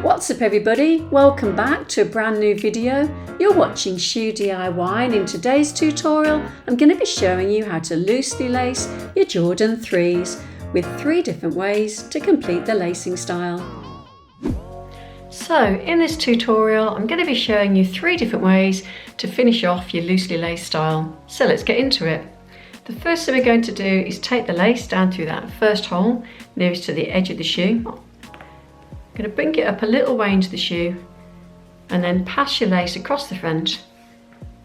What's up everybody, welcome back to a brand new video. You're watching Shoe DIY and in today's tutorial I'm going to be showing you how to loosely lace your Jordan 3's with 3 different ways to complete the lacing style. So in this tutorial I'm going to be showing you 3 different ways to finish off your loosely laced style. So let's get into it. The first thing we're going to do is take the lace down through that first hole nearest to the edge of the shoe. I'm going to bring it up a little way into the shoe and then pass your lace across the front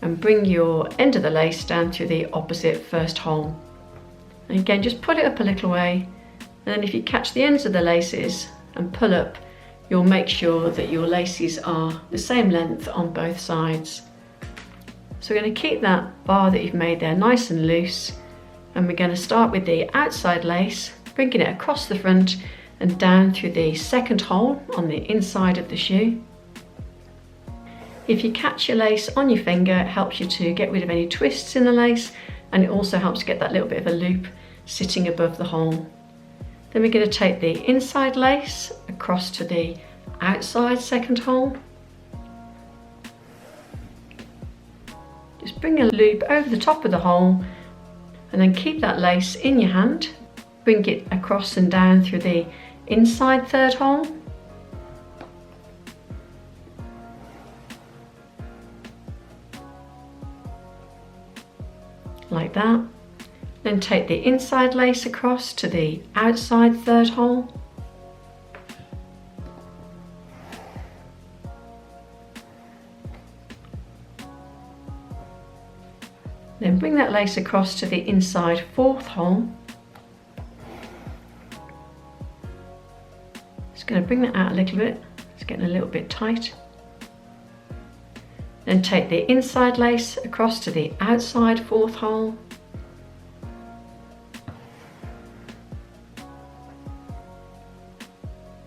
and bring your end of the lace down through the opposite first hole. And again, just pull it up a little way, and then if you catch the ends of the laces and pull up, you'll make sure that your laces are the same length on both sides. So we're going to keep that bar that you've made there nice and loose, and we're going to start with the outside lace, bringing it across the front and down through the second hole on the inside of the shoe. If you catch your lace on your finger, it helps you to get rid of any twists in the lace, and it also helps get that little bit of a loop sitting above the hole. Then we're going to take the inside lace across to the outside second hole. Just bring a loop over the top of the hole and then keep that lace in your hand. Bring it across and down through the inside third hole. Like that. Then take the inside lace across to the outside third hole. Then bring that lace across to the inside fourth hole. Going to bring that out a little bit, it's getting a little bit tight. Then take the inside lace across to the outside fourth hole.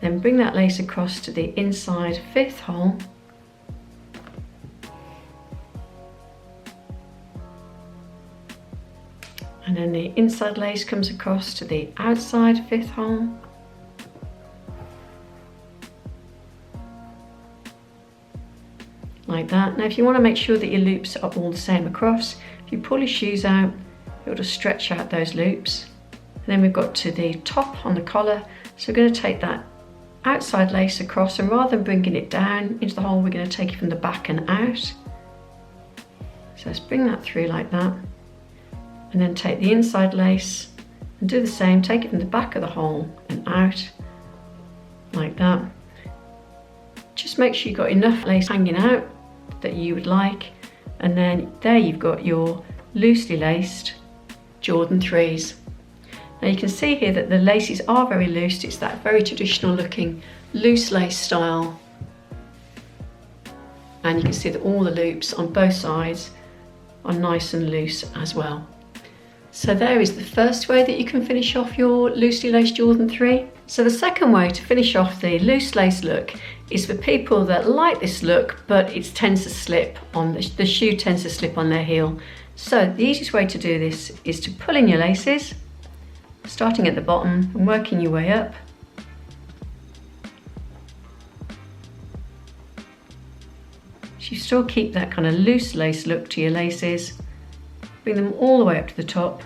Then bring that lace across to the inside fifth hole. And then the inside lace comes across to the outside fifth hole. Like that. Now if you want to make sure that your loops are all the same across, if you pull your shoes out, it'll just stretch out those loops. And then we've got to the top on the collar, so we're going to take that outside lace across, and rather than bringing it down into the hole, we're going to take it from the back and out. So let's bring that through like that, and then take the inside lace and do the same, take it from the back of the hole and out, like that. Just make sure you've got enough lace hanging out that you would like, and then there you've got your loosely laced Jordan 3's. Now you can see here that the laces are very loose, it's that very traditional looking loose lace style, and you can see that all the loops on both sides are nice and loose as well. So there is the first way that you can finish off your loosely laced Jordan 3. So the second way to finish off the loose lace look is for people that like this look, but it tends to slip on the shoe tends to slip on their heel. So the easiest way to do this is to pull in your laces, starting at the bottom and working your way up. So you still keep that kind of loose lace look to your laces. Bring them all the way up to the top.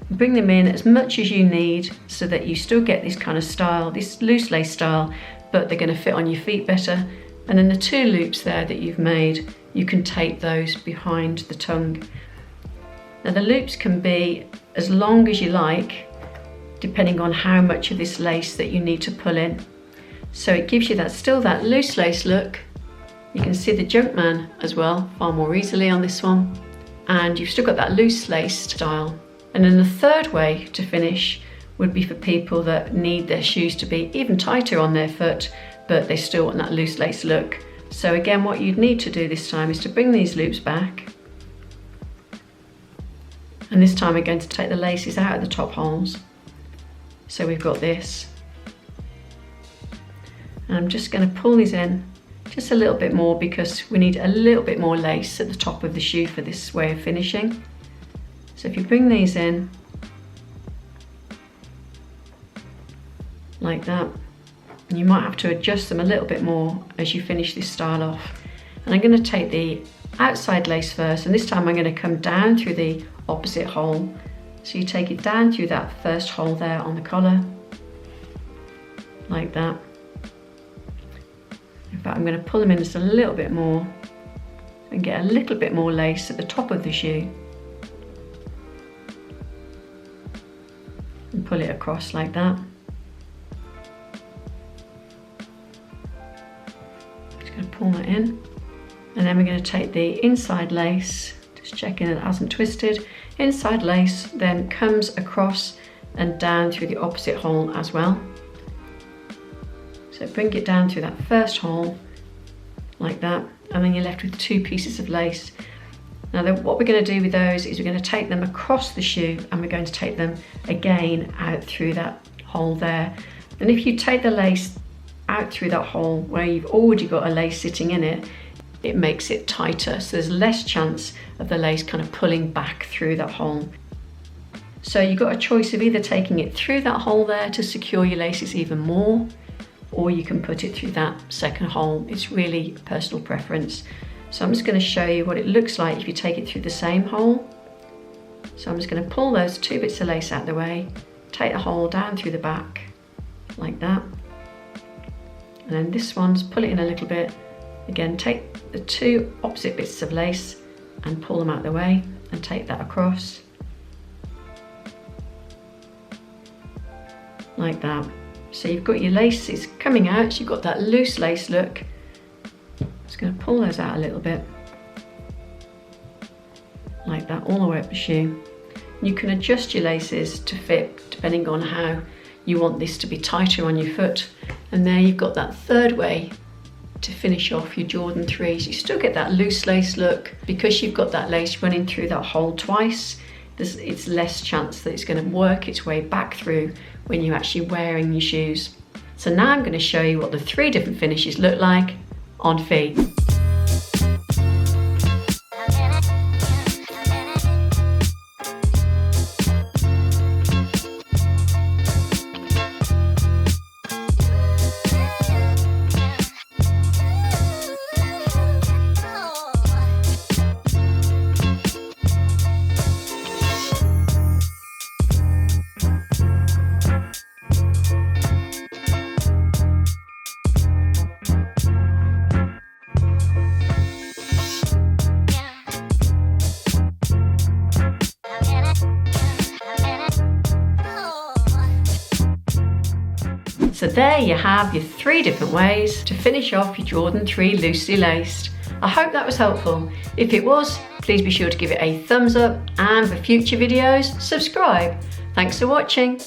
Bring them in as much as you need so that you still get this kind of style, this loose lace style, but they're going to fit on your feet better. And then the 2 loops there that you've made, you can tape those behind the tongue. Now the loops can be as long as you like, depending on how much of this lace that you need to pull in. So it gives you that still that loose lace look. You can see the Junkman as well, far more easily on this one. And you've still got that loose lace style. And then the third way to finish would be for people that need their shoes to be even tighter on their foot, but they still want that loose lace look. So again, what you'd need to do this time is to bring these loops back. And this time we're going to take the laces out of the top holes. So we've got this. And I'm just going to pull these in just a little bit more because we need a little bit more lace at the top of the shoe for this way of finishing. So if you bring these in like that, and you might have to adjust them a little bit more as you finish this style off. And I'm going to take the outside lace first, and this time I'm going to come down through the opposite hole. So you take it down through that first hole there on the collar, like that. In fact, I'm going to pull them in just a little bit more and get a little bit more lace at the top of the shoe. And pull it across like that. Just going to pull that in. And then we're going to take the inside lace, just checking it hasn't twisted. Inside lace then comes across and down through the opposite hole as well. So bring it down through that first hole, like that, and then you're left with 2 pieces of lace. Now what we're going to do with those is we're going to take them across the shoe, and we're going to take them again out through that hole there. And if you take the lace out through that hole where you've already got a lace sitting in it, it makes it tighter, so there's less chance of the lace kind of pulling back through that hole. So you've got a choice of either taking it through that hole there to secure your laces even more, or you can put it through that second hole. It's really personal preference. So I'm just going to show you what it looks like if you take it through the same hole. So I'm just going to pull those 2 bits of lace out of the way, take the hole down through the back, like that. And then this one's pull it in a little bit. Again, take the 2 opposite bits of lace and pull them out of the way and take that across, like that. So you've got your laces coming out, so you've got that loose lace look. Just going to pull those out a little bit, like that, all the way up the shoe. You can adjust your laces to fit depending on how you want this to be tighter on your foot. And there you've got that third way to finish off your Jordan 3s. You still get that loose lace look because you've got that lace running through that hole twice. It's less chance that it's going to work its way back through when you're actually wearing your shoes. So now I'm going to show you what the 3 different finishes look like on feet. So there you have your 3 different ways to finish off your Jordan 3 loosely laced. I hope that was helpful. If it was, please be sure to give it a thumbs up, and for future videos, subscribe. Thanks for watching.